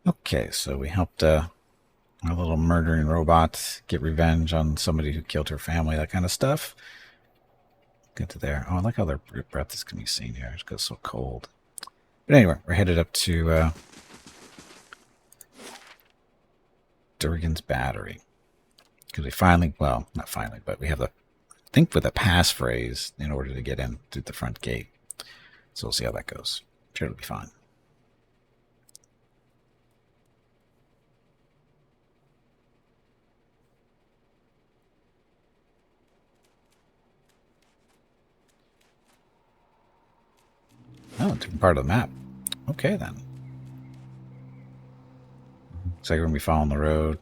Okay, so we helped our little murdering robot get revenge on somebody who killed her family, that kind of stuff. Get to there. Oh, I like how their breath is can be seen here. It goes so cold. But anyway, we're headed up to Durgan's Battery. Because we finally, well, not finally, but we have the, I think with a passphrase in order to get in through the front gate. So we'll see how that goes. I'm sure it'll be fine. Oh, different part of the map. Okay, then. Looks like we're going to be following the road.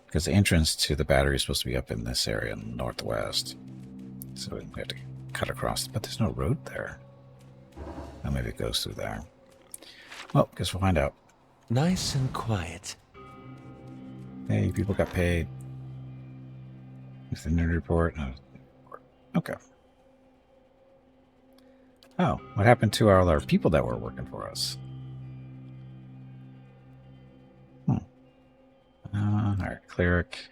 Because the entrance to the battery is supposed to be up in this area in the northwest. So we have to cut across. But there's no road there. Oh, maybe it goes through there. Well, guess we'll find out. Nice and quiet. Hey, people got paid. Is the news report? No. Okay. Oh, what happened to all our people that were working for us? Alright, cleric,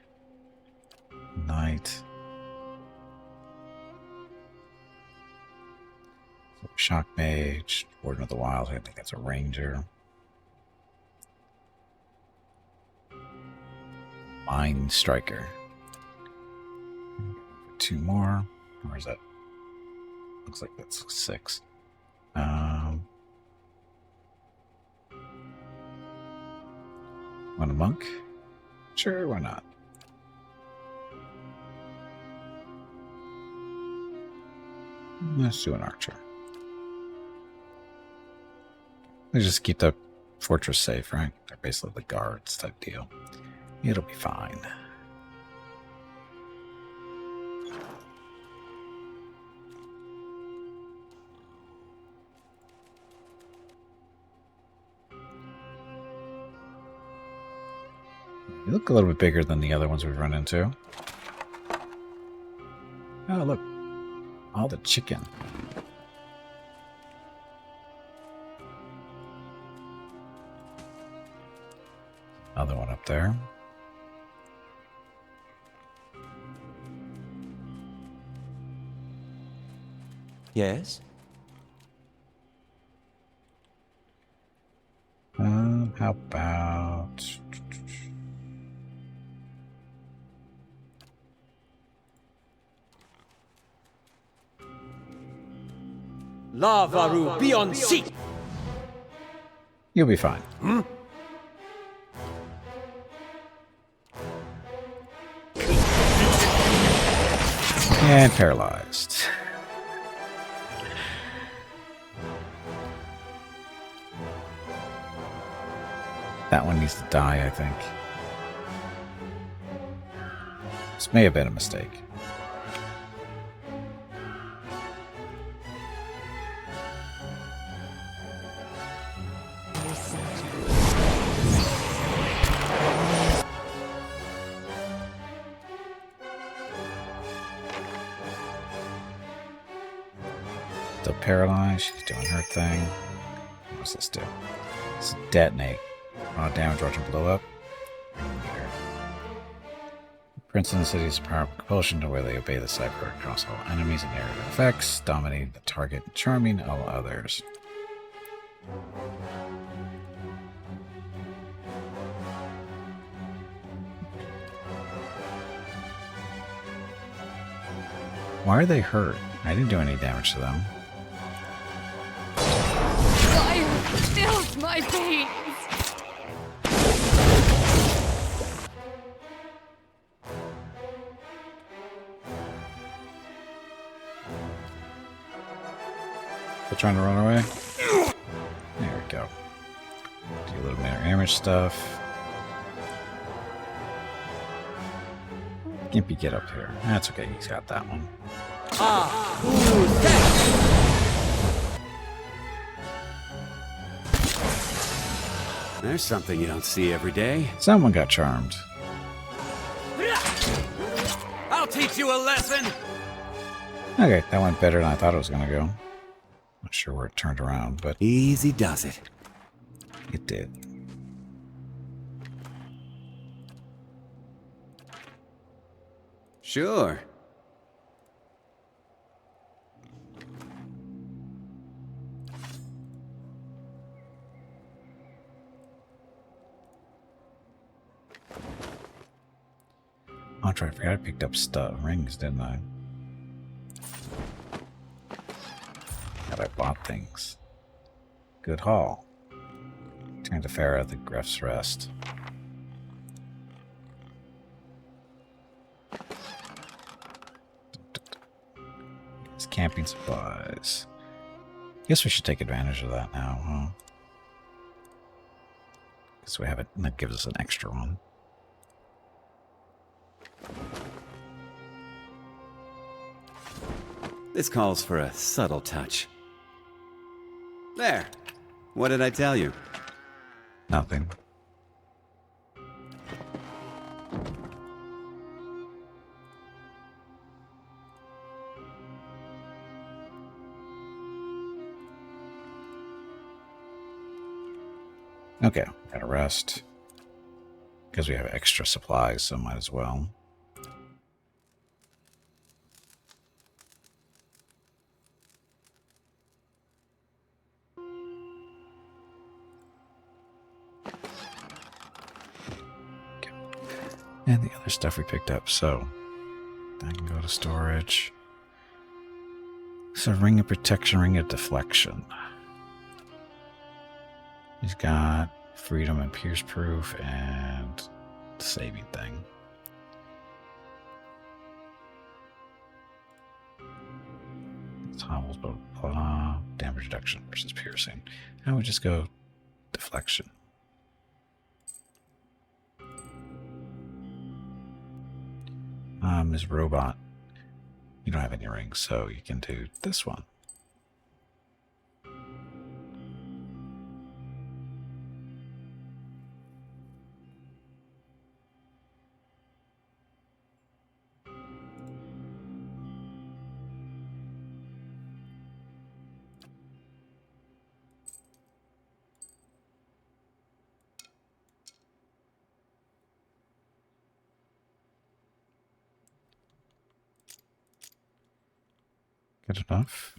knight, shock mage, warden of the wild. I think that's a ranger. Mind striker. Two more. Or is that? Looks like that's 6. Want a monk? Sure, why not? Let's do an archer. They just keep the fortress safe, right? They're basically the guards type deal. It'll be fine. You look a little bit bigger than the other ones we've run into. Oh, look. All the chicken. Another one up there. Yes? How about... Lavaru, be on seat! You'll be fine. And paralyzed. That one needs to die, I think. This may have been a mistake. Still paralyzed. She's doing her thing. What's this do? It's detonate. Raw damage, watch him blow up. Prince in the city's powerful compulsion to where they obey the cipher across all enemies and area effects, dominating the target, charming all others. Why are they hurt? I didn't do any damage to them. Fire fills my veins. They're trying to run away. There we go. Do a little minor damage stuff. Gimpy, get up here. That's okay, he's got that one. There's something you don't see every day. Someone got charmed. I'll teach you a lesson! Okay, that went better than I thought it was going to go. Not sure where it turned around, but Easy does it. it did. Sure. Oh, I forgot I picked up rings, didn't I? God, I bought things. Good haul. Turn to Farah, the Gref's Rest. It's camping supplies. Guess we should take advantage of that now, huh? Because we have it, and that gives us an extra one. This calls for a subtle touch. There. What did I tell you? Nothing. Okay, gotta rest. Because we have extra supplies, so might as well. Okay. And the other stuff we picked up, so that can go to storage. So ring of protection, ring of deflection. He's got freedom and pierce proof and saving thing. Tommels, blah, blah, blah. Damage reduction versus piercing. Now we just go deflection. Ms. Robot, you don't have any rings, so you can do this one. Good enough.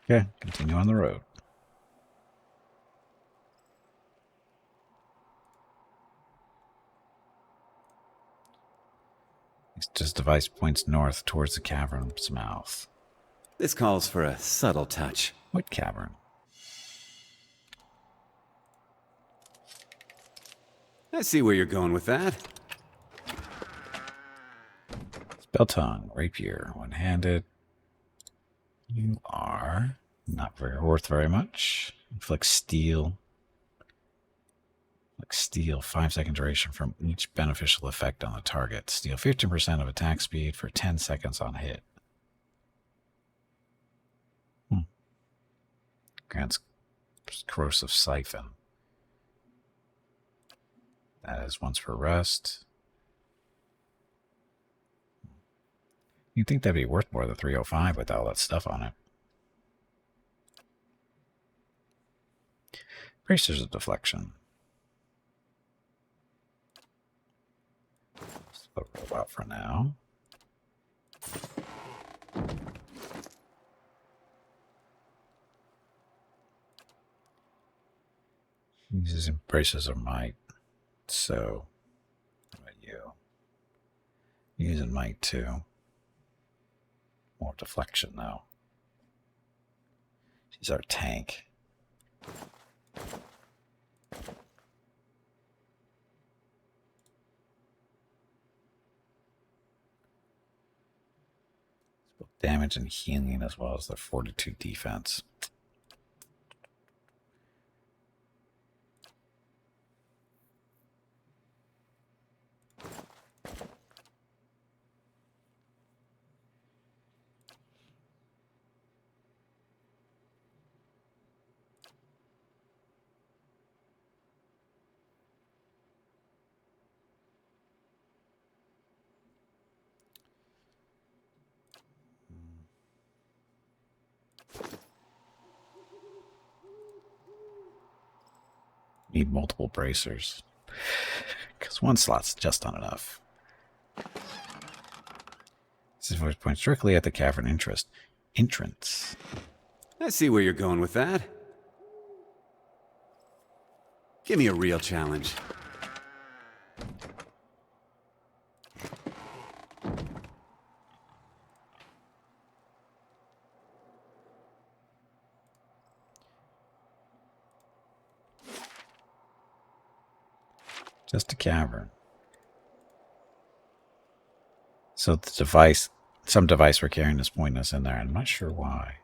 Okay, continue on the road. This device points north towards the cavern's mouth. This calls for a subtle touch. What cavern? I see where you're going with that. Spell tongue, rapier, one-handed. You are not worth very much. Inflict steel. Like steel, 5-second duration from each beneficial effect on the target. Steal 15% of attack speed for 10 seconds on hit. Grants corrosive siphon. That is once per rest. You'd think that'd be worth more than 305 with all that stuff on it. Bracers of deflection. So robot for now. Uses braces of might. So, what about you? Using might too. More deflection though. She's our tank. Damage and healing as well as the 42 defense. Need multiple bracers. Because one slot's just not enough. This voice points directly at the cavern entrance. I see where you're going with that. Give me a real challenge. Just a cavern. So the device, some device we're carrying is pointing us in there. I'm not sure why.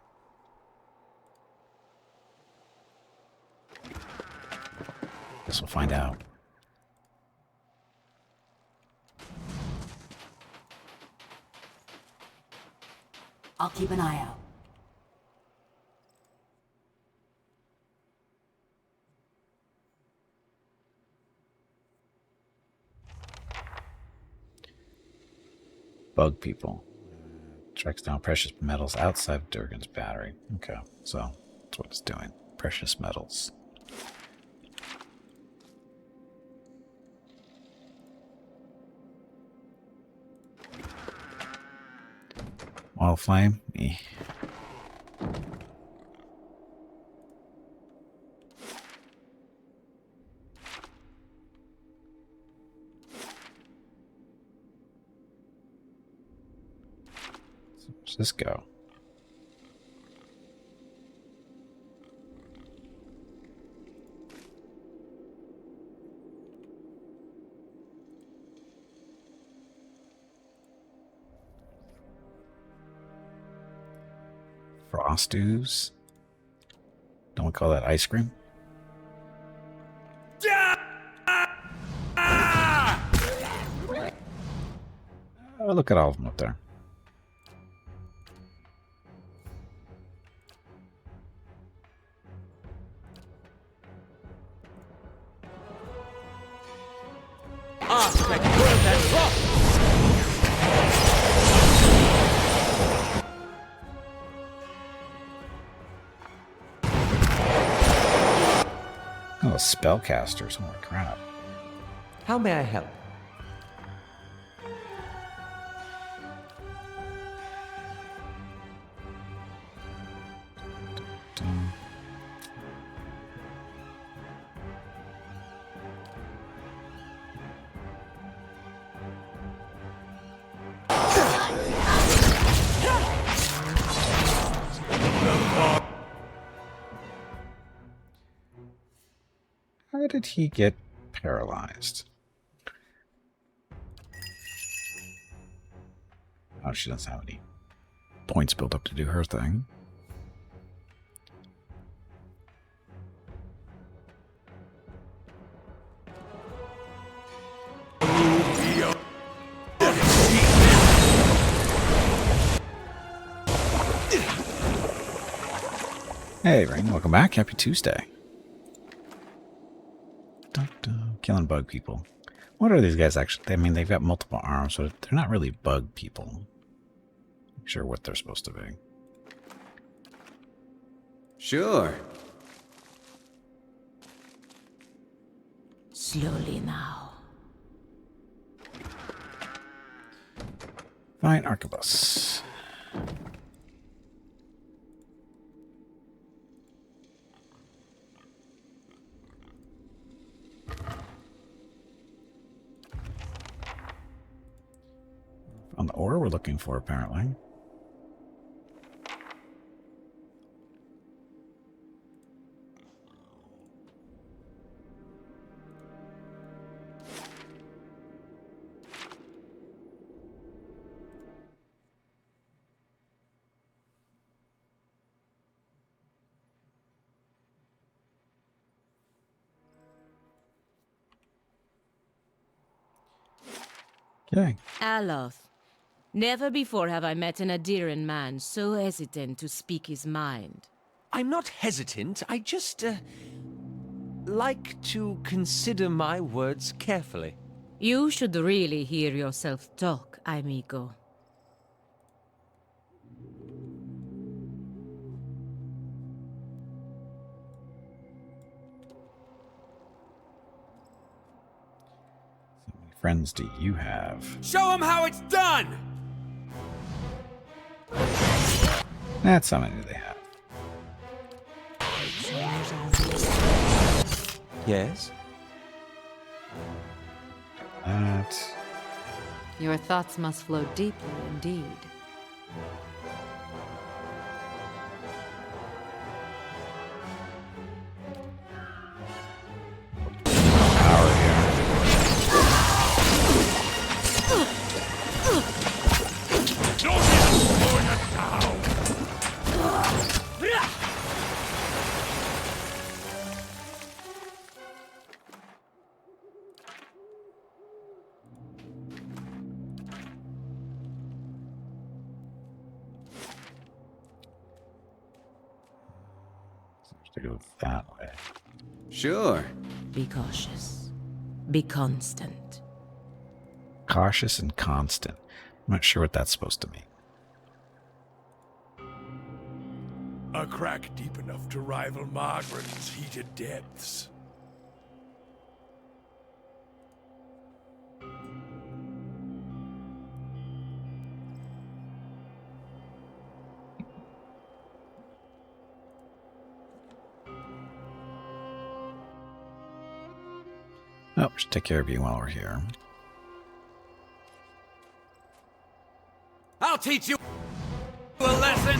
Guess we'll find out. I'll keep an eye out. Bug people. Tracks down precious metals outside of Durgan's battery. Okay, so that's what it's doing. Precious metals. Wall flame? Eh. So where's this go? Frost ooze? Don't we call that ice cream? Oh, look at all of them up there. Oh, spellcasters. Holy crap. How may I help? Dun. How did he get paralyzed? Oh, she doesn't have any points built up to do her thing. Hey, Rain, welcome back. Happy Tuesday. Dun, dun. Killing bug people. What are these guys actually? I mean, they've got multiple arms, but they're not really bug people. Not sure what they're supposed to be. Sure. Slowly now. Fine, Arquebus. On the ore we're looking for, apparently. Okay. Aloth. Never before have I met an Adiran man so hesitant to speak his mind. I'm not hesitant. I just, like to consider my words carefully. You should really hear yourself talk, amigo. friends do you have? Show him how it's done! That's how many they have. Yes? That. Your thoughts must flow deeply indeed. Power here. To go that way. Sure. Be cautious. Be constant. Cautious and constant. I'm not sure what that's supposed to mean. A crack deep enough to rival Margaret's heated depths. Oh, we should take care of you while we're here. I'll teach you a lesson!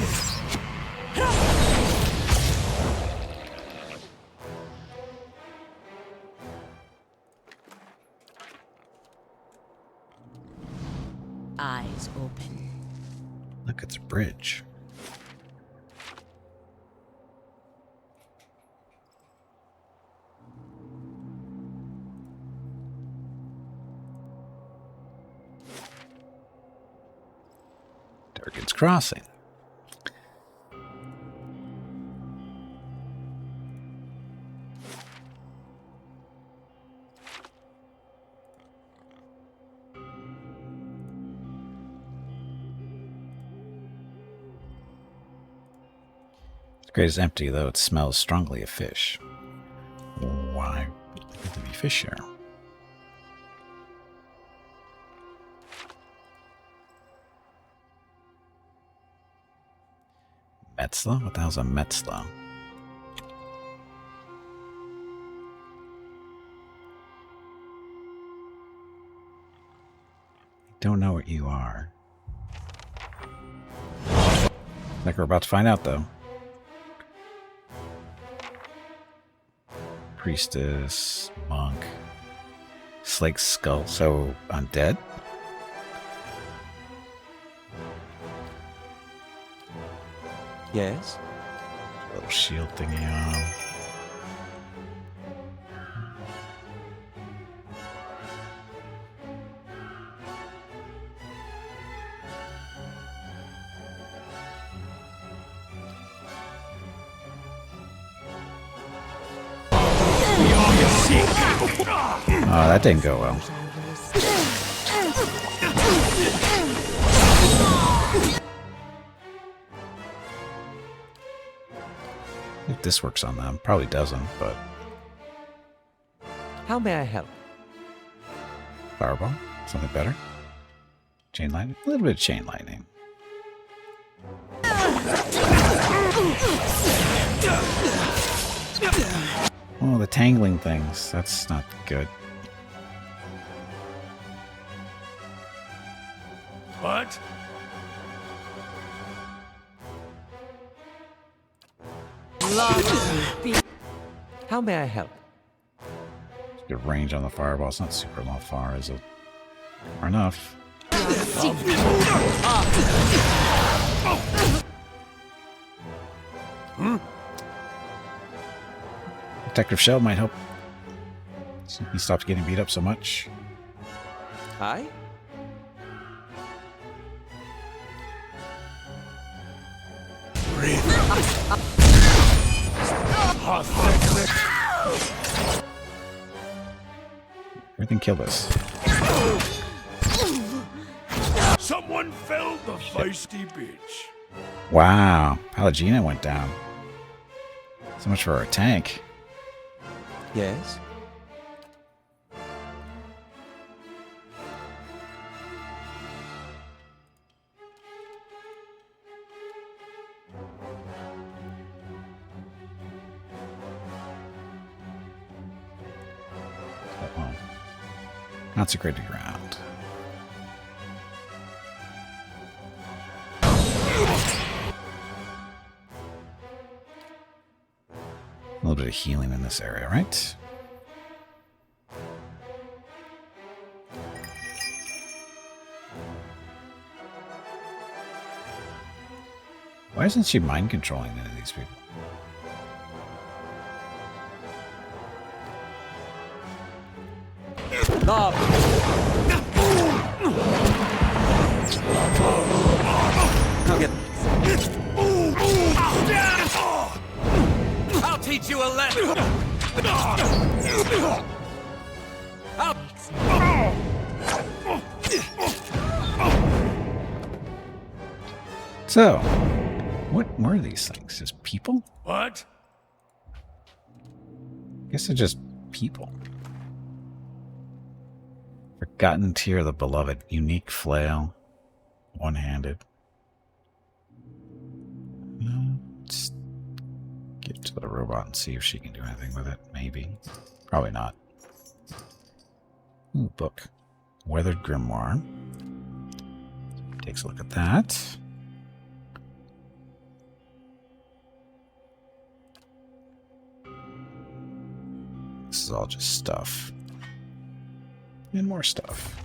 Eyes open. Look, it's a bridge. Durgan's Crossing. The grate is empty, though it smells strongly of fish. Why would there be fish here? Metzla? What the hell's a Metzla? I don't know what you are. Like we're about to find out, though. Priestess, monk, Slake's skull. So undead? Yes? Little shield thingy on. Oh, that didn't go well. If this works on them, probably doesn't, but How may I help? fireball, something better. Chain lightning, a little bit of chain lightning. Oh, the tangling things. That's not good. What? How may I help? Good range on the fireball. It's not super long far, is it? Far enough. Protective shell might help. He stops getting beat up so much. Aye? Everything killed us. Someone felled the feisty bitch. Wow, Palagina went down. So much for our tank. Yes? Consecrated ground. A little bit of healing in this area, right? Why isn't she mind controlling any of these people? Love. I'll get... I'll teach you a lesson. So, what were these things? Just people? What? I guess they're just people. Forgotten Tear of the Beloved. Unique flail. One-handed. Let's get to the robot and see if she can do anything with it. Maybe. Probably not. Ooh, book. Weathered Grimoire. Takes a look at that. This is all just stuff. And more stuff.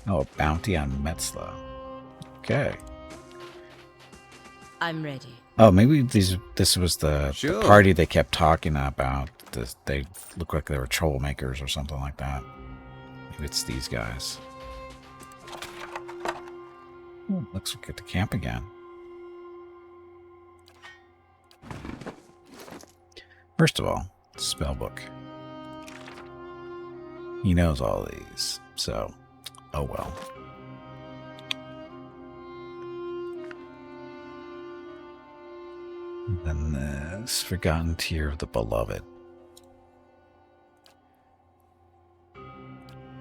Oh, a bounty on Metzla. Okay. I'm ready. Oh, maybe this was the Sure. party they kept talking about. They look like they were troublemakers or something like that. Maybe it's these guys. Oh, looks like at the camp again. First of all, spellbook. He knows all these, so oh well. Then this Forgotten Tear of the Beloved.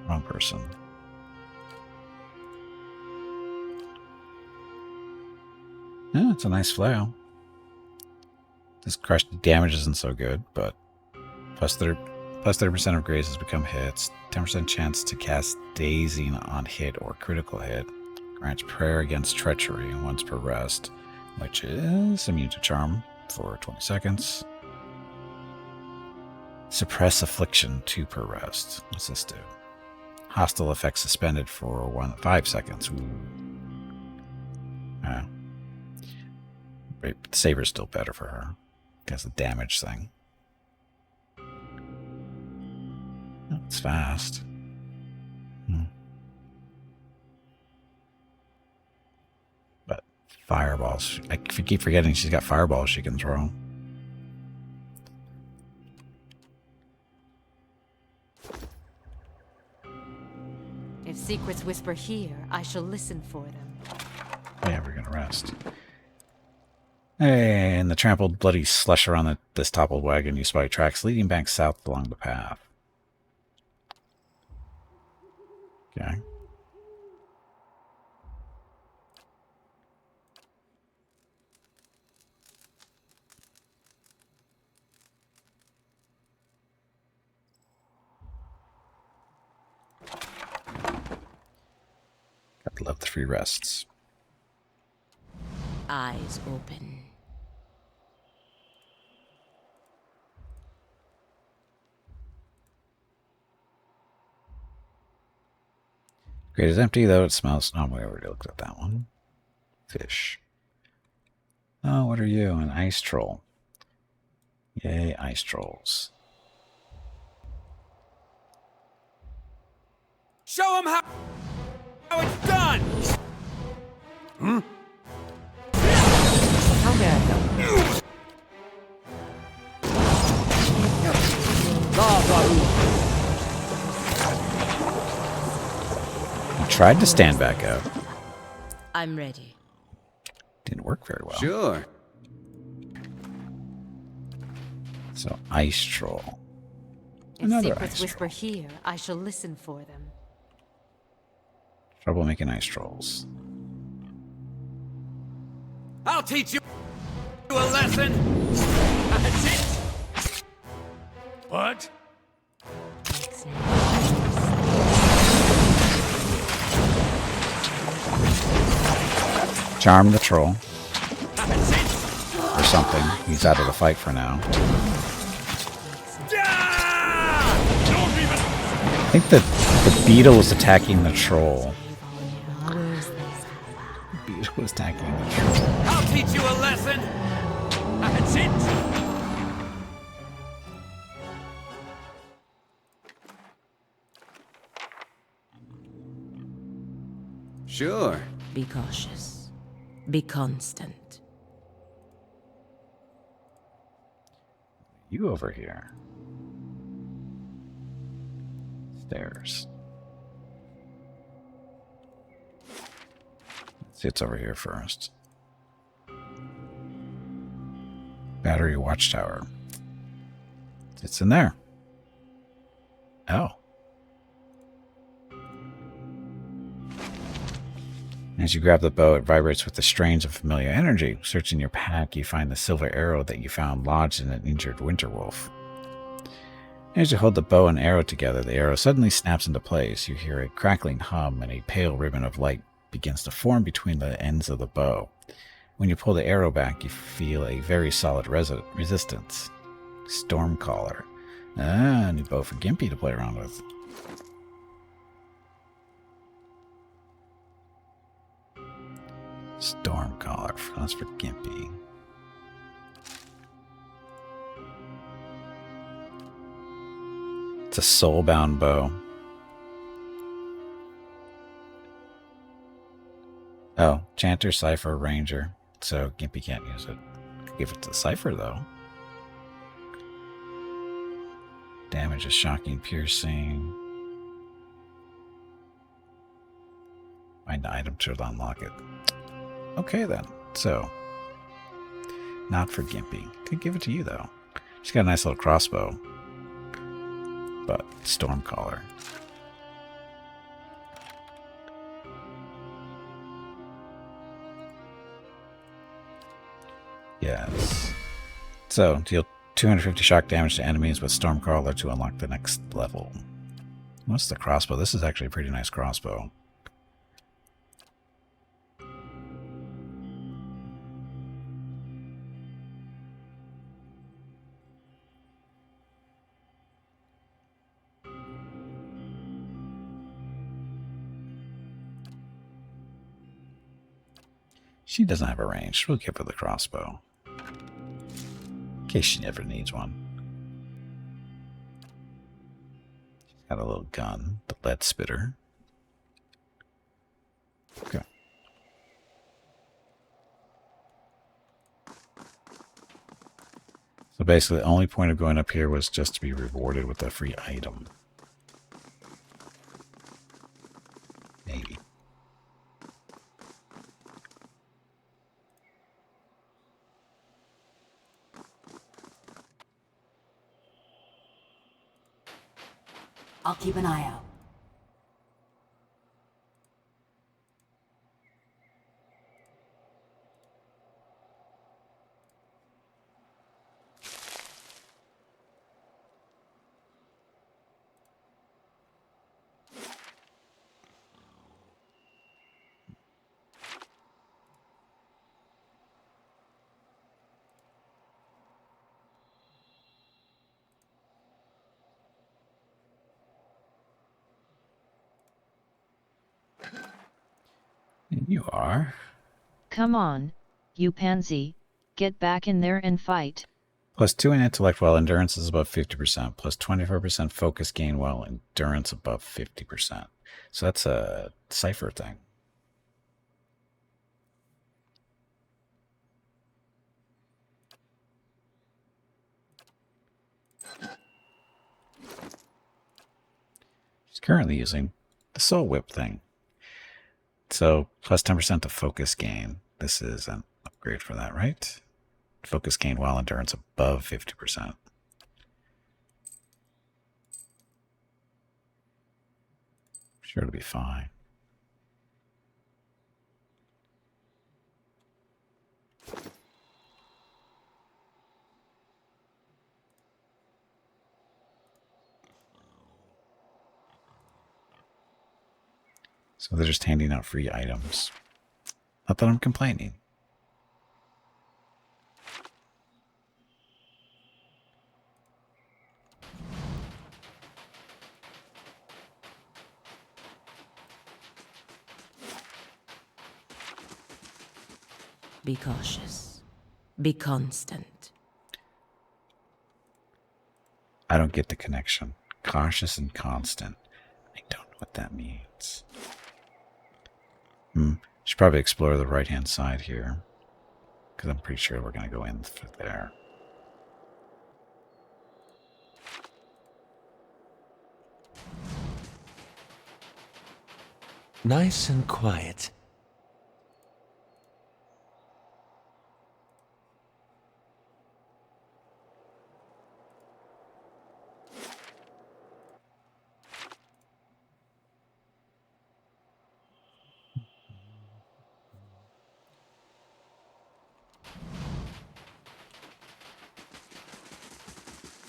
Wrong person. Yeah, it's a nice flail. This crush damage isn't so good, but plus 30% of grazes become hits. 10% chance to cast Dazing on hit or critical hit. Grants prayer against treachery once per rest, which is immune to charm for 20 seconds. Suppress affliction 2 per rest. What's this do? Hostile effect suspended for 5 seconds. Ooh. But Saber's still better for her. Because the damage thing. Oh, it's fast. But fireballs. I keep forgetting she's got fireballs she can throw. If secrets whisper here, I shall listen for them. Yeah, we're gonna rest. Hey, and the trampled, bloody slush around this toppled wagon, you spy tracks leading back south along the path. Okay. Gotta love the free rests. Eyes open. Grate is empty, though it smells. Oh, we already looked at that one. Fish. Oh, what are you? An ice troll. Yay, ice trolls. Show him how it's done. How may I help? He tried to stand back up. I'm ready. Didn't work very well. Sure. So, ice troll. If Another secrets ice whisper troll. here, I shall listen for them. Trouble making ice trolls. I'll teach you a lesson. That's it. What? Charm the troll. Or something. He's out of the fight for now. I think that the beetle was attacking the troll. The beetle was attacking the troll. I'll teach you a lesson. That's it. Sure. Be cautious. Be constant. You over here. Stairs. Let's see, it's over here first. Battery watchtower. It's in there. Oh. As you grab the bow, it vibrates with the strains of familiar energy. Searching your pack, you find the silver arrow that you found lodged in an injured winter wolf. As you hold the bow and arrow together, the arrow suddenly snaps into place. You hear a crackling hum, and a pale ribbon of light begins to form between the ends of the bow. When you pull the arrow back, you feel a very solid resistance. Stormcaller. Ah, new bow for Gimpy to play around with. Stormcaller. That's for Gimpy. It's a soulbound bow. Oh, Chanter, Cypher, Ranger. So Gimpy can't use it. Could give it to Cypher, though. Damage is shocking, piercing. Find the item to unlock it. Okay, then. So, not for Gimpy. Could give it to you, though. She's got a nice little crossbow. But Stormcaller. Yes. So, deal 250 shock damage to enemies with Stormcaller to unlock the next level. What's the crossbow? This is actually a pretty nice crossbow. She doesn't have a range. We'll give her the crossbow. In case she never needs one. She's got a little gun, the lead spitter. Okay. So basically, the only point of going up here was just to be rewarded with a free item. Maybe. I'll keep an eye out. And you are. Come on, you pansy, get back in there and fight. +2 in intellect while endurance is above 50%. +24% focus gain while endurance above 50%. So that's a Cypher thing. She's currently using the Soul Whip thing. So +10% to focus gain. This is an upgrade for that, right? Focus gain while endurance above 50%. Sure to be fine. So they're just handing out free items. Not that I'm complaining. Be cautious. Be constant. I don't get the connection. Cautious and constant. I don't know what that means. Should probably explore the right-hand side here. Because I'm pretty sure we're going to go in through there. Nice and quiet.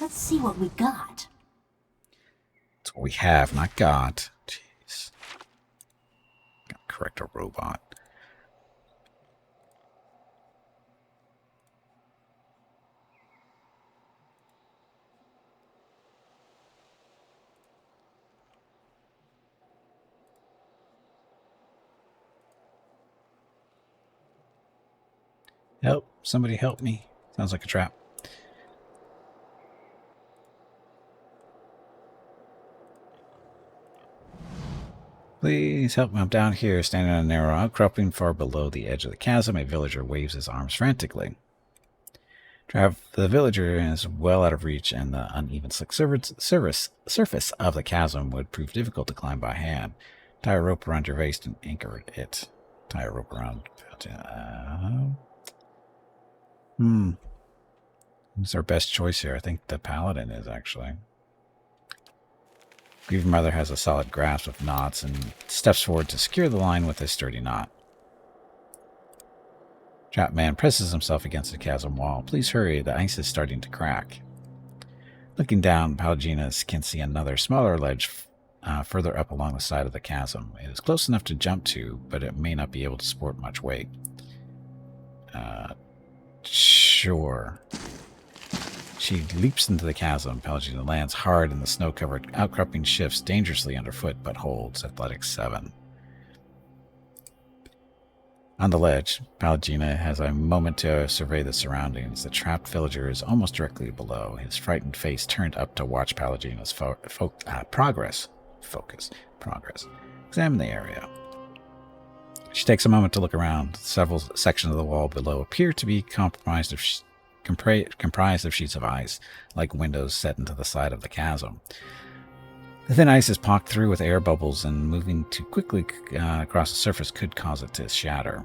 Let's see what we got. That's what we have, not got. Jeez. Gotta correct a robot. Help. Somebody help me. Sounds like a trap. Please help me. I'm down here, standing on a narrow outcropping far below the edge of the chasm. A villager waves his arms frantically. The villager is well out of reach, and the uneven slick surface of the chasm would prove difficult to climb by hand. Tie a rope around your waist and anchor it. Tie a rope around... Who's our best choice here? I think the paladin is, actually. Grieved Mother has a solid grasp of knots and steps forward to secure the line with a sturdy knot. Trapped man presses himself against the chasm wall. Please hurry, the ice is starting to crack. Looking down, Pallegina can see another smaller ledge further up along the side of the chasm. It is close enough to jump to, but it may not be able to support much weight. Sure. She leaps into the chasm. Pallegina lands hard and the snow-covered outcropping shifts dangerously underfoot, but holds. Athletics 7. On the ledge, Pallegina has a moment to survey the surroundings. The trapped villager is almost directly below, his frightened face turned up to watch Pallegina's progress. Examine the area. She takes a moment to look around. Several sections of the wall below appear to be comprised of sheets of ice, like windows set into the side of the chasm. The thin ice is pocked through with air bubbles, and moving too quickly across the surface could cause it to shatter.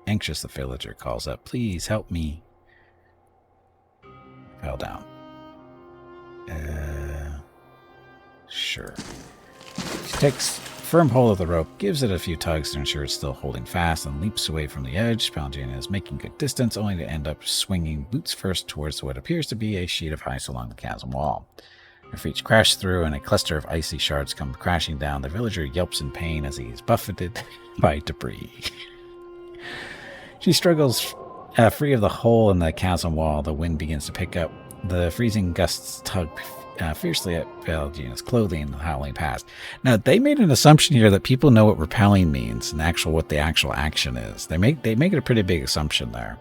Anxious, the villager calls up, "Please help me." Fell down. Sure. She takes firm hold of the rope, gives it a few tugs to ensure it's still holding fast, and leaps away from the edge. Pallegina is making good distance, only to end up swinging boots first towards what appears to be a sheet of ice along the chasm wall. Her feet crash through, and a cluster of icy shards come crashing down. The villager yelps in pain as he is buffeted by debris. She struggles free of the hole in the chasm wall. The wind begins to pick up. The freezing gusts tug fiercely at Pallegina's clothing, howling past. Now, they made an assumption here that people know what repelling means and what the actual action is. They make it a pretty big assumption there.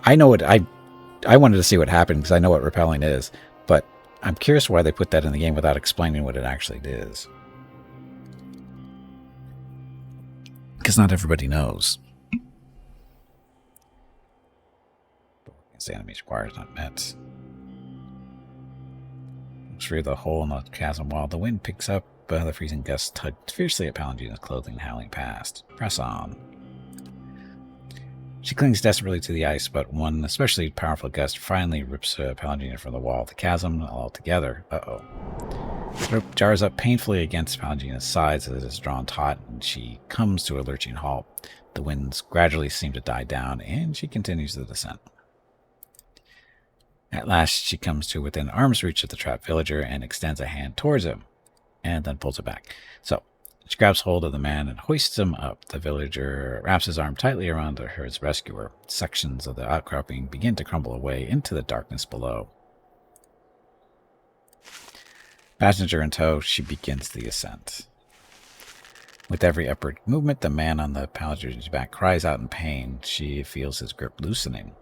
I know what I wanted to see what happened because I know what repelling is, but I'm curious why they put that in the game without explaining what it actually is. Because not everybody knows. The enemy's requires not met. Through the hole in the chasm wall, the wind picks up. The freezing gusts tug fiercely at Pallegina's clothing, howling past. Press on. She clings desperately to the ice, but one especially powerful gust finally rips Pallegina from the wall of the chasm altogether. The rope jars up painfully against Pallegina's sides as it is drawn taut, and she comes to a lurching halt. The winds gradually seem to die down, and she continues the descent. At last, she comes to within arm's reach of the trapped villager and extends a hand towards him, and then pulls it back. So, She grabs hold of the man and hoists him up. The villager wraps his arm tightly around his rescuer. Sections of the outcropping begin to crumble away into the darkness below. Passenger in tow, she begins the ascent. With every upward movement, the man on the passenger's back cries out in pain. She feels his grip loosening.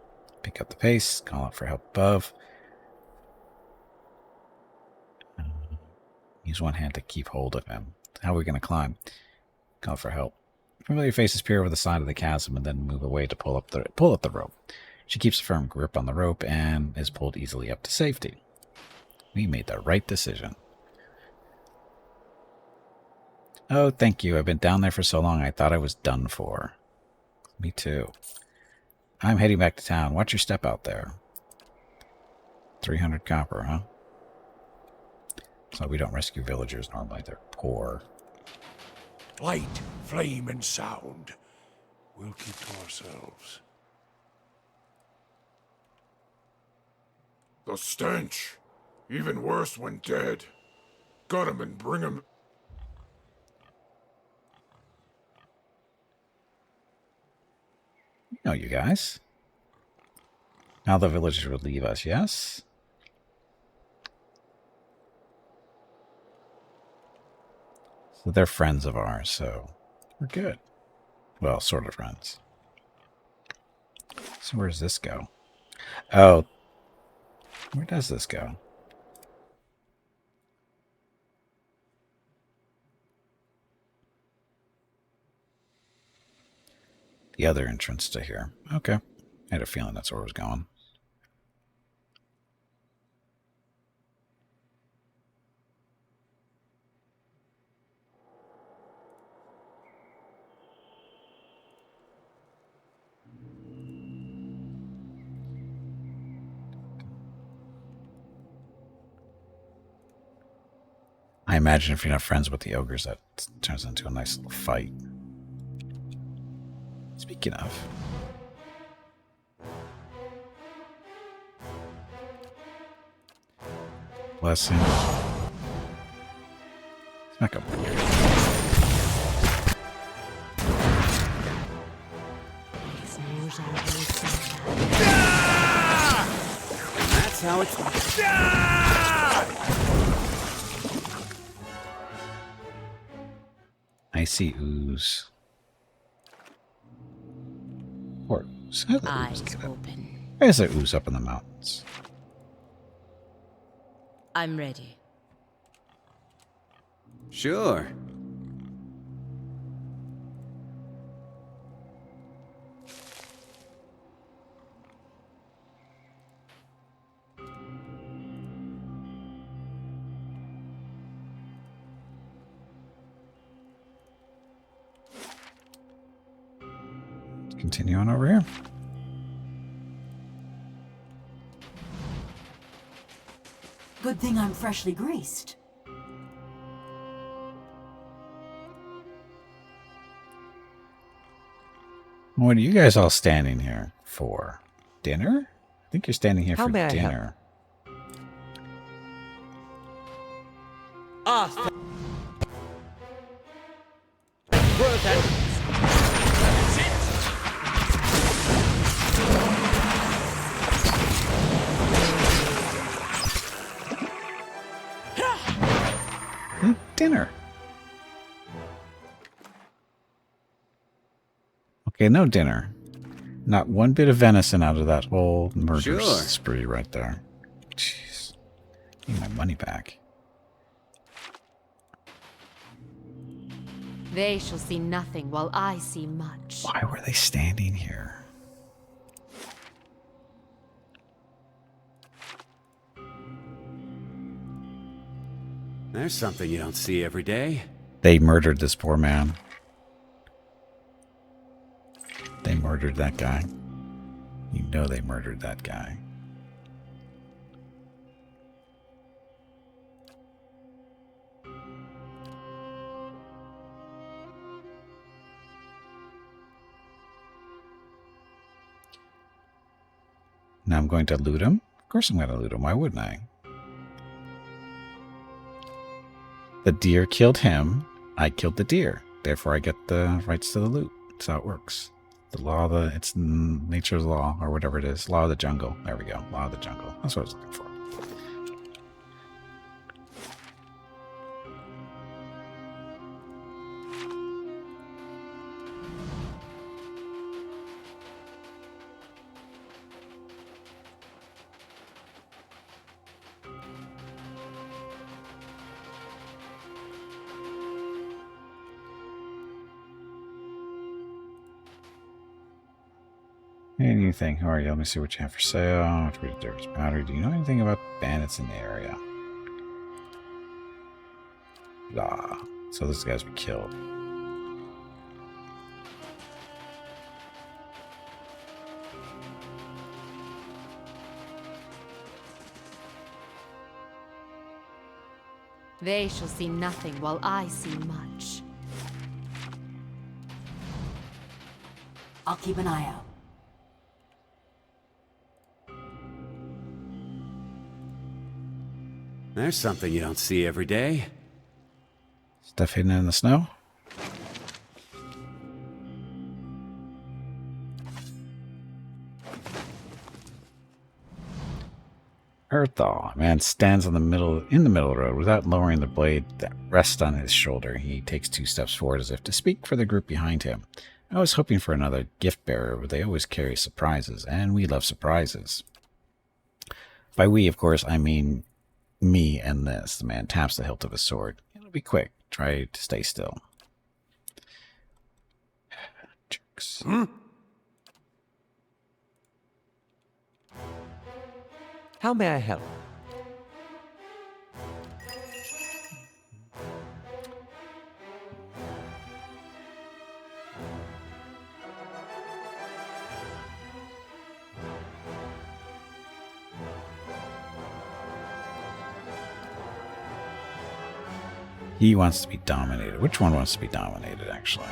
Pick up the pace, call out for help above. Use one hand to keep hold of him. How are we going to climb? Call for help. Familiar faces peer over the side of the chasm and then move away to pull up the rope. She keeps a firm grip on the rope and is pulled easily up to safety. We made the right decision. Oh, thank you. I've been down there for so long I thought I was done for. Me too. I'm heading back to town. Watch your step out there. 300 copper, huh? So we don't rescue villagers normally. They're poor. Light, flame, and sound. We'll keep to ourselves. The stench. Even worse when dead. Gut 'em and bring 'em. You know you guys. Now the villagers would leave us, yes? So they're friends of ours, so we're good. Well, sort of friends. So where does this go? Oh, where does this go? The other entrance to here. Okay. I had a feeling that's where it was going. I imagine if you're not friends with the ogres, that turns into a nice little fight. Speaking of, blessing. Smack up. And that's how it's... Icy ooze. Or ooze. How does the ooze Eyes get up? open. Why is there ooze up in the mountains? I'm ready. Sure. Continue on over here. Good thing I'm freshly greased. What are you guys all standing here for? Dinner? I think you're standing here How for may I help? dinner. Dinner. Okay, no dinner. Not one bit of venison out of that whole murder Sure. spree right there. Jeez. Need my money back. They shall see nothing while I see much. Why were they standing here? There's something you don't see every day. They murdered this poor man. They murdered that guy. You know they murdered that guy. Now I'm going to loot him? Of course I'm going to loot him. Why wouldn't I? The deer killed him. I killed the deer. Therefore, I get the rights to the loot. That's how it works. The law of the... It's nature's law, or whatever it is. Law of the jungle. There we go. Law of the jungle. That's what I was looking for. Anything? Who are you? Let me see what you have for sale. There's battery. Do you know anything about bandits in the area? Blah. So this guy's been killed. They shall see nothing while I see much. I'll keep an eye out. There's something you don't see every day. Stuff hidden in the snow? Earthall. A man stands in the middle of the road without lowering the blade that rests on his shoulder. He takes 2 steps forward as if to speak for the group behind him. I was hoping for another gift bearer, but they always carry surprises, and we love surprises. By we, of course, I mean me and this. The man taps the hilt of his sword. It'll be quick. Try to stay still. Jerks. How may I help? He wants to be dominated. Which one wants to be dominated, actually?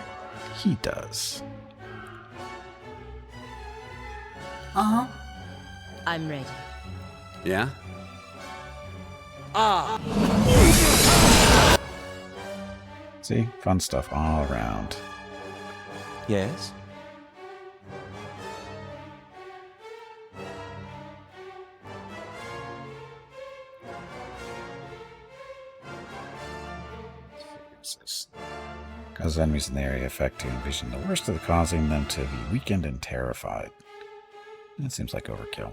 He does. Uh-huh. I'm ready. Yeah? See? Fun stuff all around. Yes? Cause enemies in the area affect to envision the worst of the causing them to be weakened and terrified. That seems like overkill.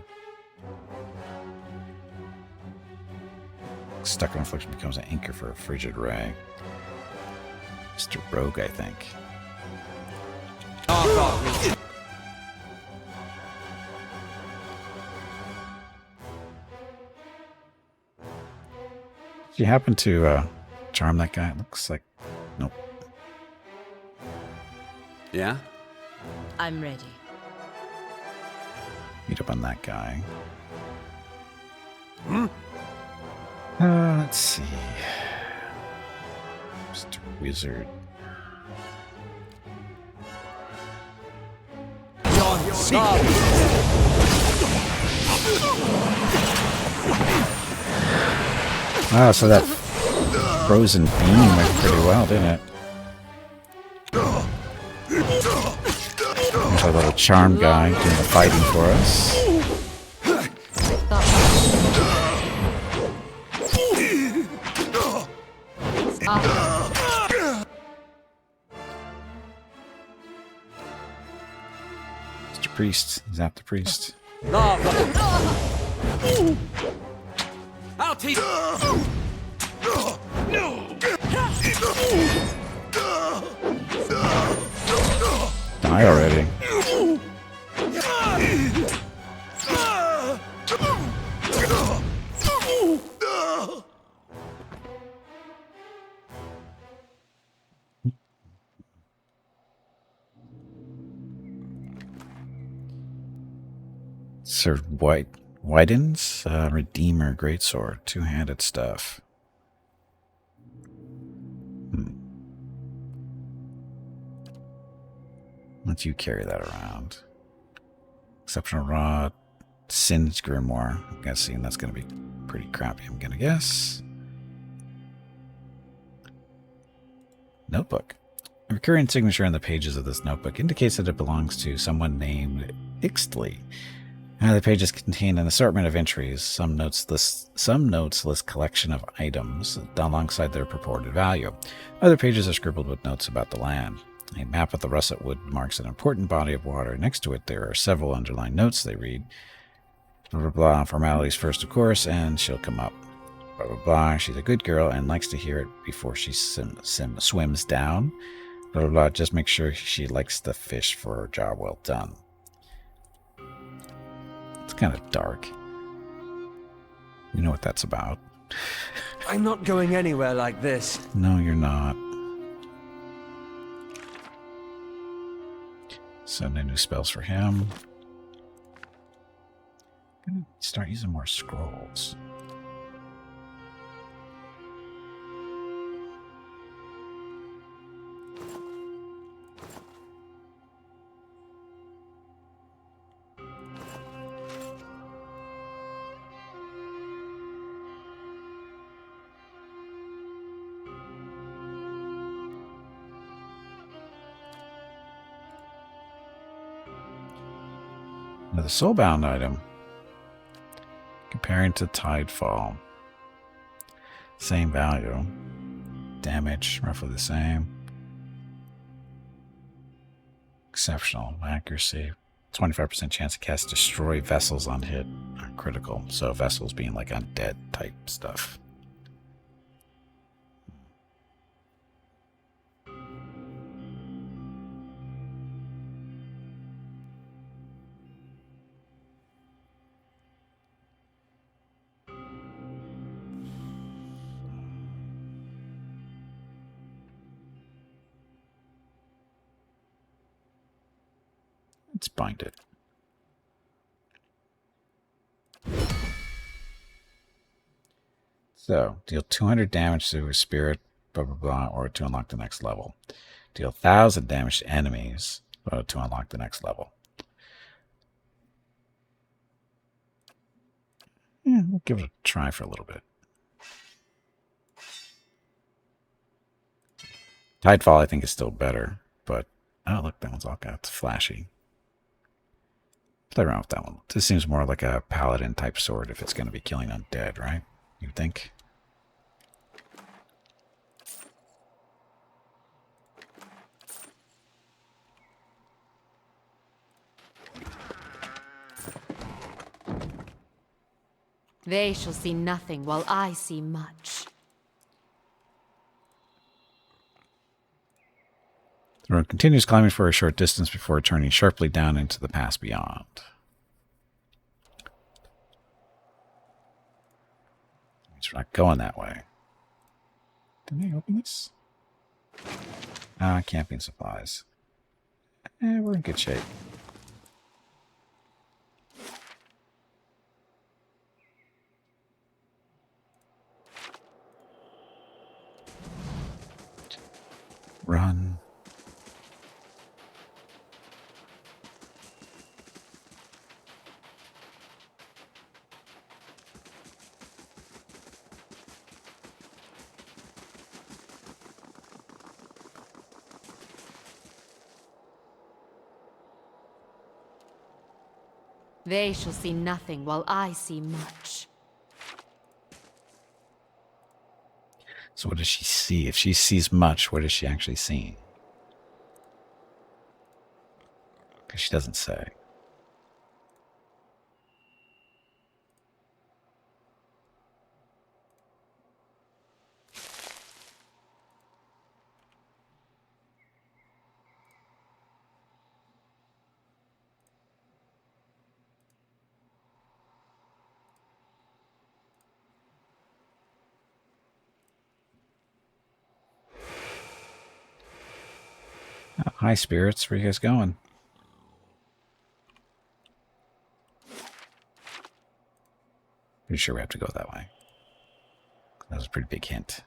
Stuck on affliction becomes an anchor for a frigid ray. Mr. Rogue, I think. Did you happen to charm that guy? It looks like... Nope. Yeah? I'm ready. Beat up on that guy. Let's see. Mr. Wizard. Ah, so that frozen beam went pretty well, didn't it? There's our little charm guy doing the fighting for us. Mr. Priest. Zap the priest. I'll teach. Die already. Sir Wyden's Redeemer Greatsword. Two-handed stuff. Let you carry that around. Exceptional Rod. Singed Grimoire. I'm guessing that's going to be pretty crappy, I'm going to guess. Notebook. A recurring signature in the pages of this notebook indicates that it belongs to someone named Ixtli. The pages contain an assortment of entries. Some notes list collection of items alongside their purported value. Other pages are scribbled with notes about the land. A map of the russet wood marks an important body of water. Next to it, there are several underlined notes. They read, blah, blah, blah, formalities first, of course, and she'll come up. Blah, blah, blah, she's a good girl and likes to hear it before she swims down. Blah, blah, blah, just make sure she likes the fish for her job well done. It's kind of dark. You know what that's about. I'm not going anywhere like this. No, you're not. So no new spells for him. I'm gonna start using more scrolls. Another soulbound item. Comparing to Tidefall. Same value. Damage, roughly the same. Exceptional accuracy. 25% chance to cast destroy vessels on hit. Critical. So vessels being like undead type stuff. Let's bind it. So, deal 200 damage to a spirit, blah, blah, blah, or to unlock the next level. Deal 1,000 damage to enemies to unlock the next level. Yeah, we'll give it a try for a little bit. Tidefall, I think, is still better, but oh, look, that one's all got flashy. Play around with that one. This seems more like a paladin type sword if it's going to be killing undead, right? You think? They shall see nothing while I see much. The road continues climbing for a short distance before turning sharply down into the pass beyond. Means we're not going that way. Didn't I open this? Camping supplies. We're in good shape. Run. They shall see nothing while I see much. So what does she see? If she sees much, what is she actually seeing? Because she doesn't say. Oh, hi, spirits. Where are you guys going? Pretty sure we have to go that way. That was a pretty big hint.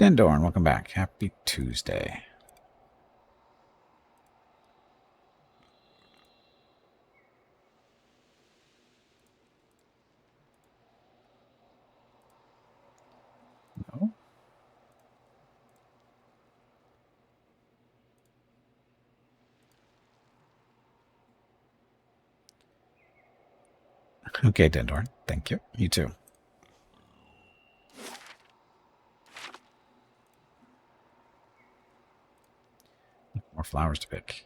Dendorn, welcome back. Happy Tuesday. No? Okay, Dendorn. Thank you. You too. More flowers to pick.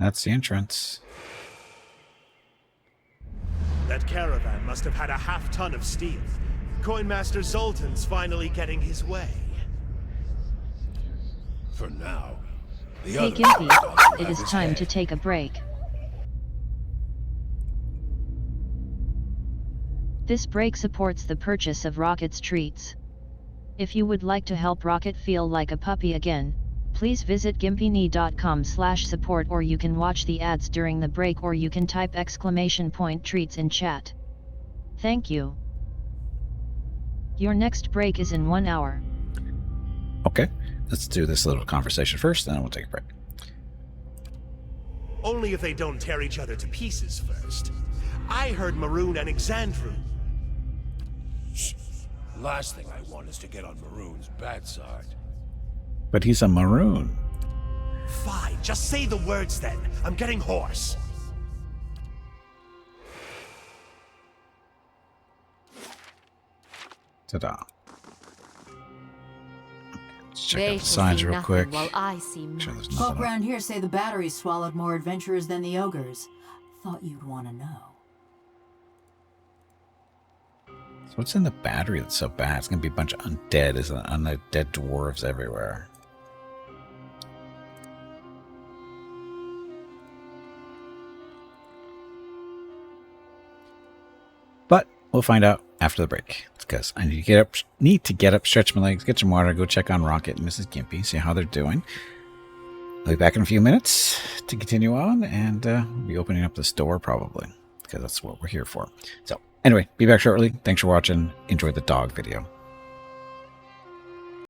That's the entrance. That caravan must have had a half-ton of steel. Coinmaster Zoltan's finally getting his way. For now. The Hey other Gimpy, it have is his time head. to take a break. This break supports the purchase of Rocket's treats. If you would like to help Rocket feel like a puppy again, please visit gimpyknee.com/support, or you can watch the ads during the break, or you can type !treats in chat. Thank you. Your next break is in 1 hour. Okay, let's do this little conversation first, then we'll take a break. Only if they don't tear each other to pieces first. I heard Maroon and Exandru. Last thing I want is to get on Maroon's bad side. But he's a maroon. Fine, just say the words then. I'm getting hoarse. Ta-da. Let's check They out the shall signs see real nothing quick. while I see Make sure much. there's Folk nothing up. around here say the batteries swallowed more adventurers than the ogres. Thought you'd want to know. So what's in the battery that's so bad? It's gonna be a bunch of undead, isn't it? Undead dwarves everywhere. But we'll find out after the break. Because I need to get up, stretch my legs, get some water, go check on Rocket and Mrs. Gimpy, see how they're doing. I'll be back in a few minutes to continue on, and we'll be opening up this door probably, because that's what we're here for. So anyway, be back shortly. Thanks for watching. Enjoy the dog video.